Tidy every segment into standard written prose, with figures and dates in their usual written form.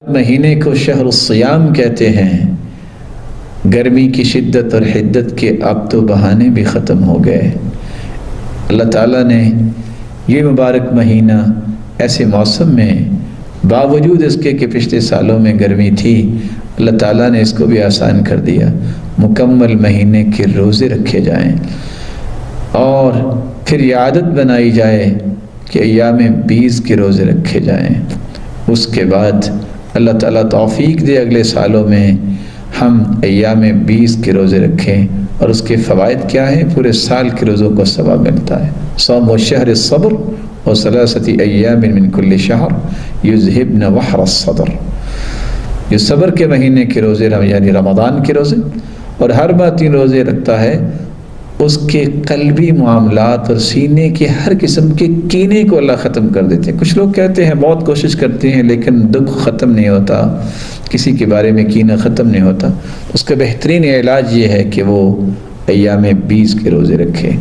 مہینے کو شہر الصیام کہتے ہیں۔ گرمی کی شدت اور حدت کے اب تو بہانے بھی ختم ہو گئے۔ اللہ تعالیٰ نے یہ مبارک مہینہ ایسے موسم میں، باوجود اس کے کہ پچھلے سالوں میں گرمی تھی، اللہ تعالیٰ نے اس کو بھی آسان کر دیا۔ مکمل مہینے کے روزے رکھے جائیں اور پھر یہ عادت بنائی جائے کہ ایام 20 کے روزے رکھے جائیں۔ اس کے بعد اللہ تعالیٰ توفیق دے اگلے سالوں میں ہم ایام 20 کے روزے رکھیں، اور اس کے فوائد کیا ہیں؟ پورے سال کے روزوں کو ثواب ملتا ہے۔ صوم الشہر الصبر وثلاثۃ ایام من کل شہر یذہبن وحر الصدر۔ یہ صبر کے مہینے کے روزے یعنی رمضان کے روزے، اور ہر ماہ 3 روزے رکھتا ہے، اس کے قلبی معاملات اور سینے کے ہر قسم کے کینے کو اللہ ختم کر دیتے ہیں۔ کچھ لوگ کہتے ہیں بہت کوشش کرتے ہیں لیکن دکھ ختم نہیں ہوتا، کسی کے بارے میں کینہ ختم نہیں ہوتا۔ اس کا بہترین علاج یہ ہے کہ وہ ایام 20 کے روزے رکھے۔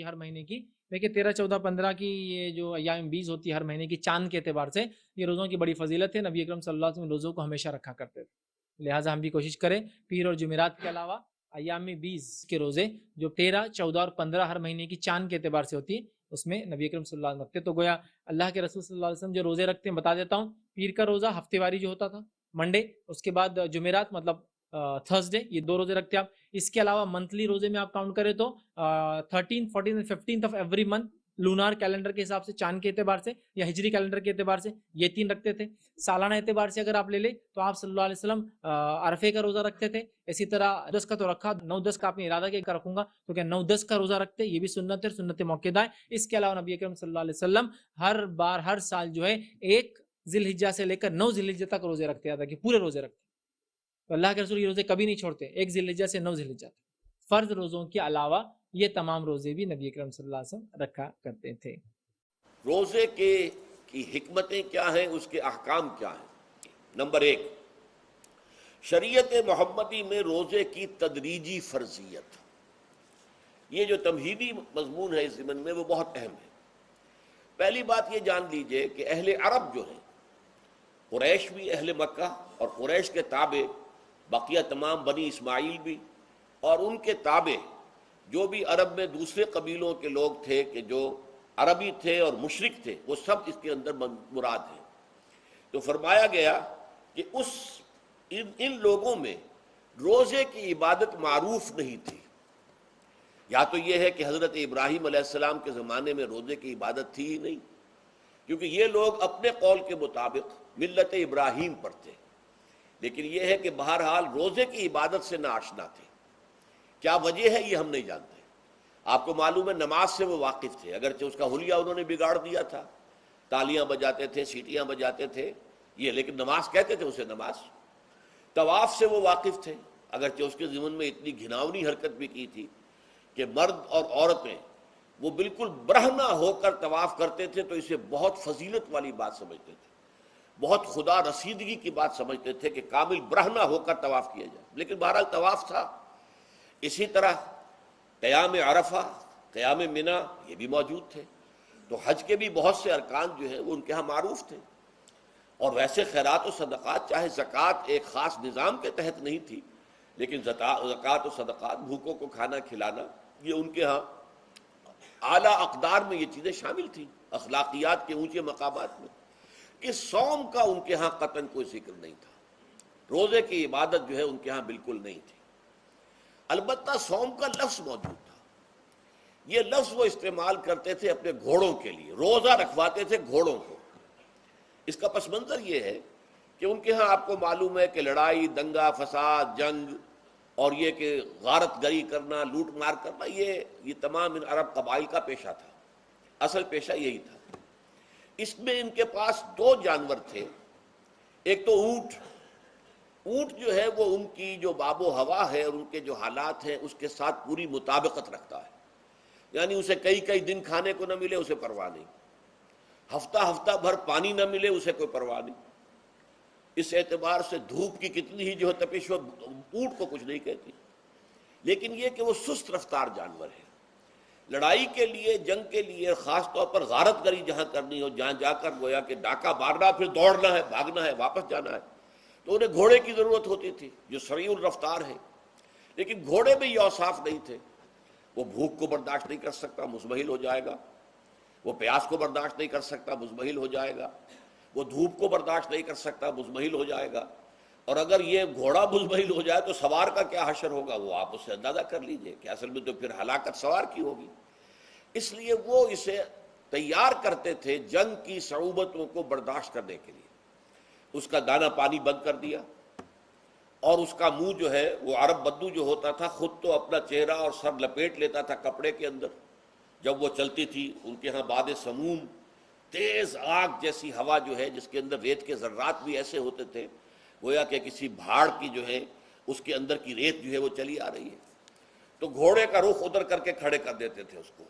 ہر مہینے کی دیکھیں 13، 14، 15 کی یہ جو ایام 20 ہوتی ہے ہر مہینے کی چاند کے اعتبار سے، یہ روزوں کی بڑی فضیلت ہے۔ نبی اکرم صلی اللہ علیہ وسلم روزوں کو ہمیشہ رکھا کرتے تھے، لہٰذا ہم بھی کوشش کریں پیر اور جمعرات کے علاوہ ایام 20 کے روزے جو 13، 14 اور 15 ہر مہینے کی چاند کے اعتبار سے ہوتی ہے، اس میں نبی اکرم صلی اللہ علیہ وسلم رکھتے۔ تو گویا اللہ کے رسول صلی اللہ علیہ وسلم جو روزے رکھتے ہیں بتا دیتا ہوں۔ پیر کا روزہ ہفتے واری جو ہوتا تھا منڈے، اس کے بعد جمعرات مطلب تھرسڈے، یہ 2 روزے رکھتے آپ۔ اس کے علاوہ منتھلی روزے میں آپ کاؤنٹ کریں تو 13، 14 اور 15 of every month lunar calendar کے حساب سے، چاند کے اعتبار سے یا ہجری کیلنڈر کے اعتبار سے یہ 3 رکھتے تھے۔ سالانہ اعتبار سے اگر آپ لے لیں تو آپ صلی اللہ علیہ وسلم عرفے کا روزہ رکھتے تھے۔ اسی طرح 10 کا تو رکھا، 9، 10 کا آپ نے ارادہ کیا رکھوں گا، تو کیا 9، 10 کا روزہ رکھتے، یہ بھی سنت ہے، سنت موقعہ ہے۔ اس کے علاوہ نبی اکرم صلی اللہ علیہ وسلم ہر سال جو ہے 1 ذی الحجہ سے لے کر 9 ذی الحجہ تک روزے رکھتے ہیں، کہ پورے روزے رکھتے ہیں۔ تو اللہ کے رسول یہ روزے کبھی نہیں چھوڑتے، 1 ذی الحجہ سے 9 ذی الحجہ تک۔ فرض روزوں کے علاوہ یہ تمام روزے بھی نبی اکرم صلی اللہ علیہ وسلم رکھا کرتے تھے۔ روزے کی حکمتیں کیا ہیں، اس کے احکام کیا ہیں؟ نمبر 1، شریعت محمدی میں روزے کی تدریجی فرضیت، یہ جو تمہیدی مضمون ہے اس ضمن میں وہ بہت اہم ہے۔ پہلی بات یہ جان لیجئے کہ اہل عرب جو ہیں، قریش بھی، اہل مکہ اور قریش کے تابع بقیہ تمام بنی اسماعیل بھی، اور ان کے تابع جو بھی عرب میں دوسرے قبیلوں کے لوگ تھے کہ جو عربی تھے اور مشرک تھے، وہ سب اس کے اندر مراد ہیں۔ تو فرمایا گیا کہ ان لوگوں میں روزے کی عبادت معروف نہیں تھی۔ یا تو یہ ہے کہ حضرت ابراہیم علیہ السلام کے زمانے میں روزے کی عبادت تھی ہی نہیں، کیونکہ یہ لوگ اپنے قول کے مطابق ملت ابراہیم پر تھے، لیکن یہ ہے کہ بہرحال روزے کی عبادت سے ناآشنا تھے۔ کیا وجہ ہے یہ ہم نہیں جانتے۔ آپ کو معلوم ہے نماز سے وہ واقف تھے، اگرچہ اس کا حلیہ انہوں نے بگاڑ دیا تھا، تالیاں بجاتے تھے، سیٹیاں بجاتے تھے یہ، لیکن نماز کہتے تھے اسے نماز۔ طواف سے وہ واقف تھے، اگرچہ اس کے ضمن میں اتنی گھناؤنی حرکت بھی کی تھی کہ مرد اور عورتیں وہ بالکل برہنہ ہو کر طواف کرتے تھے، تو اسے بہت فضیلت والی بات سمجھتے تھے، بہت خدا رسیدگی کی بات سمجھتے تھے کہ کامل برہنہ ہو کر طواف کیا جائے، لیکن بہرحال طواف تھا۔ اسی طرح قیام عرفہ، قیام منی یہ بھی موجود تھے۔ تو حج کے بھی بہت سے ارکان جو ہیں وہ ان کے ہاں معروف تھے، اور ویسے خیرات و صدقات، چاہے زکوٰۃ ایک خاص نظام کے تحت نہیں تھی، لیکن زکوٰۃ و صدقات، بھوکوں کو کھانا کھلانا، یہ ان کے ہاں اعلیٰ اقدار میں یہ چیزیں شامل تھیں، اخلاقیات کے اونچے مقامات میں۔ کہ صوم کا ان کے ہاں قطعاً کوئی ذکر نہیں تھا، روزے کی عبادت جو ہے ان کے ہاں بالکل نہیں تھی۔ البتہ صوم کا لفظ موجود تھا، یہ لفظ وہ استعمال کرتے تھے اپنے گھوڑوں کے لیے، روزہ رکھواتے تھے گھوڑوں کو۔ اس کا پس منظر یہ ہے کہ ان کے ہاں آپ کو معلوم ہے کہ لڑائی، دنگا فساد، جنگ اور یہ کہ غارت گری کرنا، لوٹ مار کرنا، یہ تمام ان عرب قبائل کا پیشہ تھا، اصل پیشہ یہی تھا۔ اس میں ان کے پاس 2 جانور تھے، ایک تو اونٹ جو ہے وہ ان کی جو آب و ہوا ہے اور ان کے جو حالات ہیں اس کے ساتھ پوری مطابقت رکھتا ہے، یعنی اسے کئی دن کھانے کو نہ ملے اسے پرواہ نہیں، ہفتہ بھر پانی نہ ملے اسے کوئی پرواہ نہیں۔ اس اعتبار سے دھوپ کی کتنی ہی جو ہے تپش ہو، اونٹ کو کچھ نہیں کہتی۔ لیکن یہ کہ وہ سست رفتار جانور ہے، لڑائی کے لیے، جنگ کے لیے، خاص طور پر غارت گری جہاں کرنی ہو، جہاں جا کر گویا کہ ڈاکہ مارنا، پھر دوڑنا ہے، بھاگنا ہے، واپس جانا ہے، تو انہیں گھوڑے کی ضرورت ہوتی تھی جو سریع الرفتار ہے، لیکن گھوڑے میں یہ اوصاف نہیں تھے۔ وہ بھوک کو برداشت نہیں کر سکتا، مزمحل ہو جائے گا، وہ پیاس کو برداشت نہیں کر سکتا، مزمحل ہو جائے گا، وہ دھوپ کو برداشت نہیں کر سکتا، مزمحل ہو جائے گا۔ اور اگر یہ گھوڑا مزمحل ہو جائے تو سوار کا کیا حشر ہوگا، وہ آپ اس سے اندازہ کر لیجئے کہ اصل میں تو پھر ہلاکت سوار کی ہوگی۔ اس لیے وہ اسے تیار کرتے تھے جنگ کی صعوبتوں کو برداشت کرنے کے لیے۔ اس کا دانہ پانی بند کر دیا، اور اس کا منہ جو ہے وہ عرب بدو جو ہوتا تھا خود تو اپنا چہرہ اور سر لپیٹ لیتا تھا کپڑے کے اندر جب وہ چلتی تھی۔ ان کے ہاں باد سموم، تیز آگ جیسی ہوا جو ہے جس کے اندر ریت کے ذرات بھی ایسے ہوتے تھے گویا کہ کسی بھاڑ کی جو ہے اس کے اندر کی ریت جو ہے وہ چلی آ رہی ہے، تو گھوڑے کا رخ ادھر کر کے کھڑے کر دیتے تھے اس کو،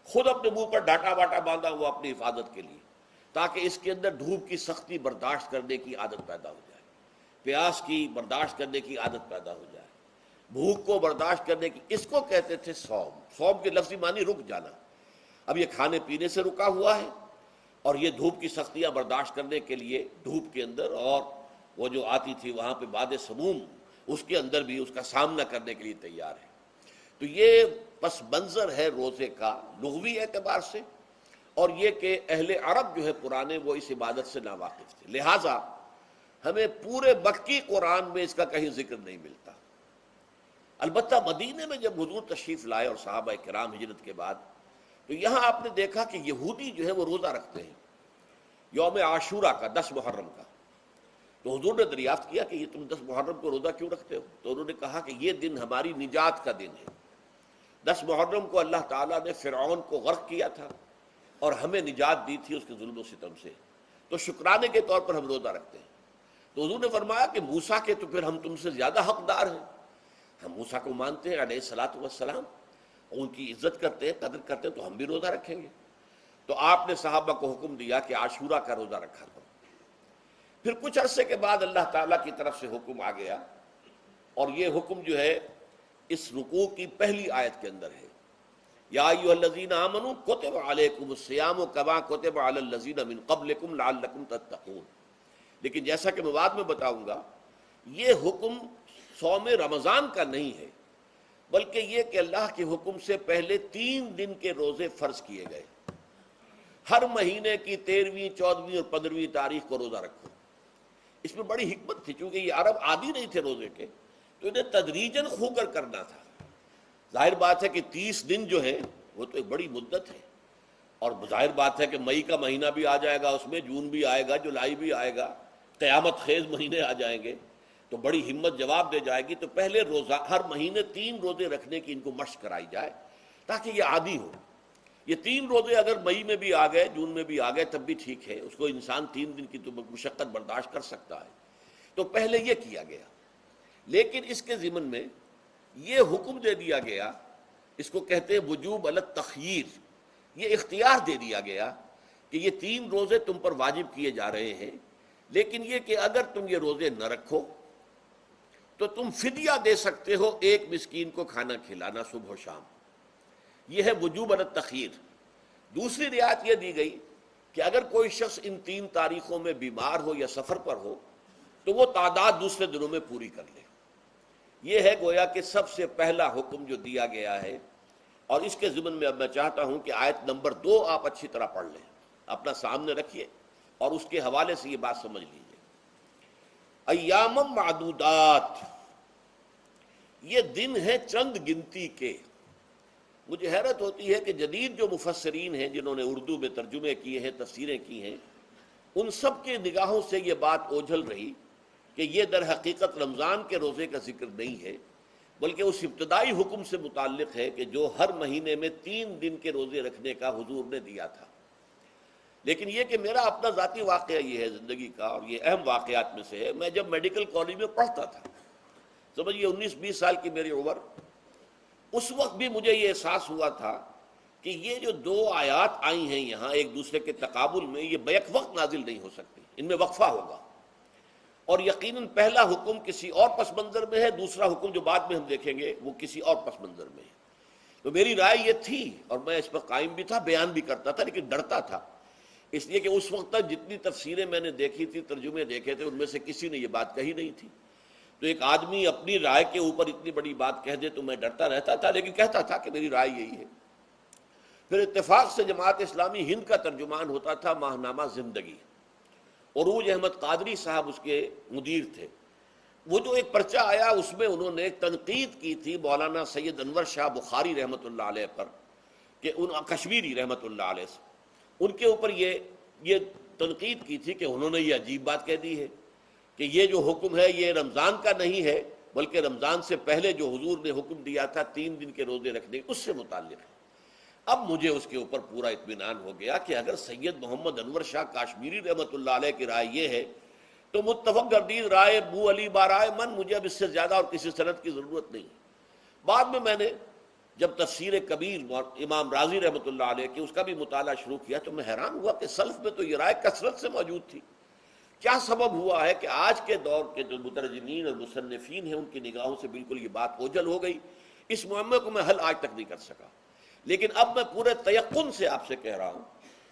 خود اپنے منہ پر ڈاٹا واٹا باندھا ہوا اپنی حفاظت کے لیے، تاکہ اس کے اندر دھوپ کی سختی برداشت کرنے کی عادت پیدا ہو جائے، پیاس کی برداشت کرنے کی عادت پیدا ہو جائے، بھوک کو برداشت کرنے کی۔ اس کو کہتے تھے صوم۔ صوم کے لفظی معنی رک جانا۔ اب یہ کھانے پینے سے رکا ہوا ہے اور یہ دھوپ کی سختیاں برداشت کرنے کے لیے دھوپ کے اندر، اور وہ جو آتی تھی وہاں پہ باد سموم، اس کے اندر بھی اس کا سامنا کرنے کے لیے تیار ہے۔ تو یہ پس منظر ہے روزے کا لغوی اعتبار سے، اور یہ کہ اہل عرب جو ہے پرانے وہ اس عبادت سے ناواقف تھے، لہٰذا ہمیں پورے مکی قرآن میں اس کا کہیں ذکر نہیں ملتا۔ البتہ مدینے میں جب حضور تشریف لائے اور صحابہ کرام ہجرت کے بعد، تو یہاں آپ نے دیکھا کہ یہودی جو ہے وہ روزہ رکھتے ہیں یوم عاشورہ کا، 10 محرم کا۔ تو حضور نے دریافت کیا کہ یہ تم 10 محرم کو روزہ کیوں رکھتے ہو؟ تو انہوں نے کہا کہ یہ دن ہماری نجات کا دن ہے۔ 10 محرم کو اللہ تعالیٰ نے فرعون کو غرق کیا تھا اور ہمیں نجات دی تھی اس کے ظلم و ستم سے، تو شکرانے کے طور پر ہم روزہ رکھتے ہیں۔ تو حضور نے فرمایا کہ موسیٰ کے تو پھر ہم تم سے زیادہ حقدار ہیں، ہم موسیٰ کو مانتے ہیں علیہ الصلاۃ والسلام، ان کی عزت کرتے ہیں، قدر کرتے ہیں، تو ہم بھی روزہ رکھیں گے۔ تو آپ نے صحابہ کو حکم دیا کہ عاشورہ کا روزہ رکھا کرو۔ پھر کچھ عرصے کے بعد اللہ تعالیٰ کی طرف سے حکم آ گیا، اور یہ حکم جو ہے اس رکوع کی پہلی آیت کے اندر ہے، یا ایھا الذین آمنوا کتب علیکم الصیام کما کتب علی الذین من قبلکم لعلکم تتقون۔ لیکن جیسا کہ میں بعد میں بتاؤں گا، یہ حکم صوم رمضان کا نہیں ہے، بلکہ یہ کہ اللہ کے حکم سے پہلے 3 دن کے روزے فرض کیے گئے۔ ہر مہینے کی 13ویں، 14ویں اور 15ویں تاریخ کو روزہ رکھو۔ اس میں بڑی حکمت تھی، چونکہ یہ عرب عادی نہیں تھے روزے کے، تو انہیں تدریجاً خو کر کرنا تھا۔ ظاہر بات ہے کہ 30 دن جو ہے وہ تو ایک بڑی مدت ہے، اور ظاہر بات ہے کہ مئی کا مہینہ بھی آ جائے گا، اس میں جون بھی آئے گا، جولائی بھی آئے گا، قیامت خیز مہینے آ جائیں گے، تو بڑی ہمت جواب دے جائے گی۔ تو پہلے روزہ ہر مہینے 3 روزے رکھنے کی ان کو مشق کرائی جائے تاکہ یہ عادی ہو۔ یہ 3 روزے اگر مئی میں بھی آ گئے، جون میں بھی آ گئے، تب بھی ٹھیک ہے، اس کو انسان 3 دن کی تو مشقت برداشت کر سکتا ہے۔ تو پہلے یہ کیا گیا، لیکن اس کے ضمن میں یہ حکم دے دیا گیا، اس کو کہتے ہیں وجوب علی التخییر، یہ اختیار دے دیا گیا کہ یہ 3 روزے تم پر واجب کیے جا رہے ہیں، لیکن یہ کہ اگر تم یہ روزے نہ رکھو تو تم فدیہ دے سکتے ہو، 1 مسکین کو کھانا کھلانا صبح و شام۔ یہ ہے وجوب علی التخییر۔ دوسری رعایت یہ دی گئی کہ اگر کوئی شخص ان 3 تاریخوں میں بیمار ہو یا سفر پر ہو تو وہ تعداد دوسرے دنوں میں پوری کر لے۔ یہ ہے گویا کہ سب سے پہلا حکم جو دیا گیا ہے، اور اس کے ضمن میں اب میں چاہتا ہوں کہ آیت نمبر 2 آپ اچھی طرح پڑھ لیں، اپنا سامنے رکھیے اور اس کے حوالے سے یہ بات سمجھ لیجیے۔ ایام معدودات، یہ دن ہیں چند گنتی کے۔ مجھے حیرت ہوتی ہے کہ جدید جو مفسرین ہیں جنہوں نے اردو میں ترجمے کیے ہیں، تفسیریں کی ہیں، ان سب کے نگاہوں سے یہ بات اوجھل رہی کہ یہ در حقیقت رمضان کے روزے کا ذکر نہیں ہے، بلکہ اس ابتدائی حکم سے متعلق ہے کہ جو ہر مہینے میں 3 دن کے روزے رکھنے کا حضور نے دیا تھا۔ لیکن یہ کہ میرا اپنا ذاتی واقعہ یہ ہے زندگی کا، اور یہ اہم واقعات میں سے ہے، میں جب میڈیکل کالج میں پڑھتا تھا، سمجھئے 19-20 سال کی میری عمر، اس وقت بھی مجھے یہ احساس ہوا تھا کہ یہ جو 2 آیات آئی ہیں یہاں ایک دوسرے کے تقابل میں، یہ بیک وقت نازل نہیں ہو سکتی، ان میں وقفہ ہوگا، اور یقیناً پہلا حکم کسی اور پس منظر میں ہے، دوسرا حکم جو بعد میں ہم دیکھیں گے وہ کسی اور پس منظر میں ہے۔ تو میری رائے یہ تھی، اور میں اس پر قائم بھی تھا، بیان بھی کرتا تھا، لیکن ڈرتا تھا اس لیے کہ اس وقت تک جتنی تفسیریں میں نے دیکھی تھی، ترجمے دیکھے تھے، ان میں سے کسی نے یہ بات کہی نہیں تھی. تو ایک آدمی اپنی رائے کے اوپر اتنی بڑی بات کہہ دے تو میں ڈرتا رہتا تھا، لیکن کہتا تھا کہ میری رائے یہی ہے. پھر اتفاق سے جماعت اسلامی ہند کا ترجمان ہوتا تھا ماہنامہ زندگی، عروج احمد قادری صاحب اس کے مدیر تھے. وہ جو ایک پرچہ آیا اس میں انہوں نے ایک تنقید کی تھی مولانا سید انور شاہ بخاری رحمۃ اللہ علیہ پر، کہ ان کشمیری رحمۃ اللہ علیہ سے ان کے اوپر یہ تنقید کی تھی کہ انہوں نے یہ عجیب بات کہہ دی ہے کہ یہ جو حکم ہے یہ رمضان کا نہیں ہے، بلکہ رمضان سے پہلے جو حضور نے حکم دیا تھا 3 دن کے روزے رکھنے اس سے متعلق ہے. اب مجھے اس کے اوپر پورا اطمینان ہو گیا کہ اگر سید محمد انور شاہ کاشمیری رحمۃ اللہ علیہ کی رائے یہ ہے تو متفق گردید رائے ابو علی بارائے من، مجھے اب اس سے زیادہ اور کسی سند کی ضرورت نہیں. بعد میں نے جب تفسیر کبیر امام رازی رحمۃ اللہ علیہ کی اس کا بھی مطالعہ شروع کیا تو میں حیران ہوا کہ سلف میں تو یہ رائے کثرت سے موجود تھی. کیا سبب ہوا ہے کہ آج کے دور کے جو مترجمین اور مصنفین ہیں ان کی نگاہوں سے بالکل یہ بات اوجھل ہو گئی. اس معاملے کو میں حل آج تک نہیں کر سکا، لیکن اب میں پورے تیقن سے آپ سے کہہ رہا ہوں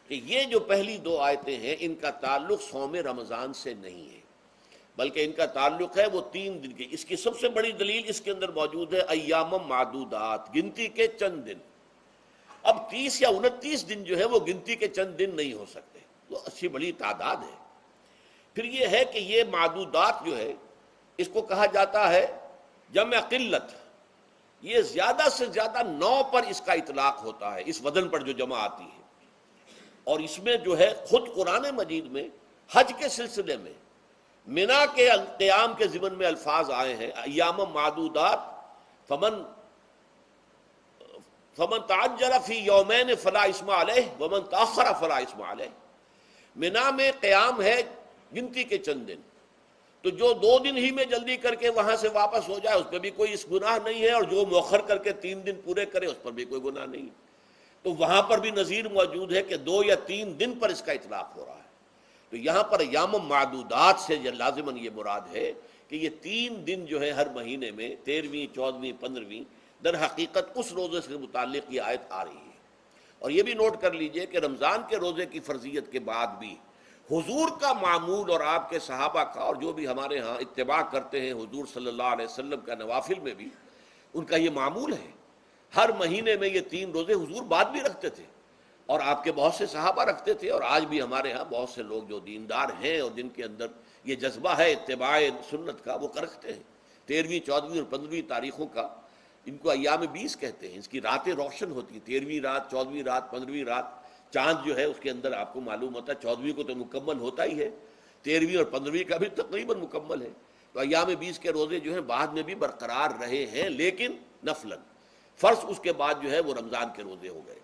کہ یہ جو پہلی 2 آیتیں ہیں ان کا تعلق صوم رمضان سے نہیں ہے، بلکہ ان کا تعلق ہے وہ 3 دن کی. اس کی سب سے بڑی دلیل اس کے اندر موجود ہے ایام معدودات، گنتی کے چند دن. اب 30 یا 29 دن جو ہے وہ گنتی کے چند دن نہیں ہو سکتے، وہ اچھی بڑی تعداد ہے. پھر یہ ہے کہ یہ معدودات جو ہے اس کو کہا جاتا ہے جمع قلت، یہ زیادہ سے زیادہ 9 پر اس کا اطلاق ہوتا ہے، اس وزن پر جو جمع آتی ہے. اور اس میں جو ہے خود قرآن مجید میں حج کے سلسلے میں منا کے قیام کے ضمن میں الفاظ آئے ہیں ایام معدودات، فمن تعجل فی یومین فلا اسم علیہ ومن تاخر فلا اسم علیہ. منا میں قیام ہے گنتی کے چند دن، تو جو 2 دن ہی میں جلدی کر کے وہاں سے واپس ہو جائے اس پہ بھی کوئی اس گناہ نہیں ہے، اور جو مؤخر کر کے 3 دن پورے کرے اس پر بھی کوئی گناہ نہیں. تو وہاں پر بھی نظیر موجود ہے کہ 2 یا 3 دن پر اس کا اطلاق ہو رہا ہے. تو یہاں پر ایام معدودات سے لازماً یہ مراد ہے کہ یہ 3 دن جو ہے ہر مہینے میں 13ویں 14ویں 15ویں در حقیقت اس روزے سے متعلق یہ آیت آ رہی ہے. اور یہ بھی نوٹ کر لیجئے کہ رمضان کے روزے کی فرضیت کے بعد بھی حضور کا معمول اور آپ کے صحابہ کا اور جو بھی ہمارے ہاں اتباع کرتے ہیں حضور صلی اللہ علیہ وسلم کا نوافل میں بھی ان کا یہ معمول ہے. ہر مہینے میں یہ 3 روزے حضور بعد بھی رکھتے تھے اور آپ کے بہت سے صحابہ رکھتے تھے، اور آج بھی ہمارے ہاں بہت سے لوگ جو دیندار ہیں اور جن کے اندر یہ جذبہ ہے اتباع سنت کا وہ رکھتے ہیں. 13ویں 14ویں اور 15ویں تاریخوں کا ان کو ایام 20 کہتے ہیں. اس کی راتیں روشن ہوتی ہیں، 13ویں رات 14ویں رات 15ویں رات. چاند جو ہے اس کے اندر آپ کو معلوم ہوتا ہے 14ویں کو تو مکمل ہوتا ہی ہے، 13ویں اور 15ویں کا بھی تقریباً مکمل ہے. تو ایام 20 کے روزے جو ہیں بعد میں بھی برقرار رہے ہیں، لیکن نفلاً. فرض اس کے بعد جو ہے وہ رمضان کے روزے ہو گئے.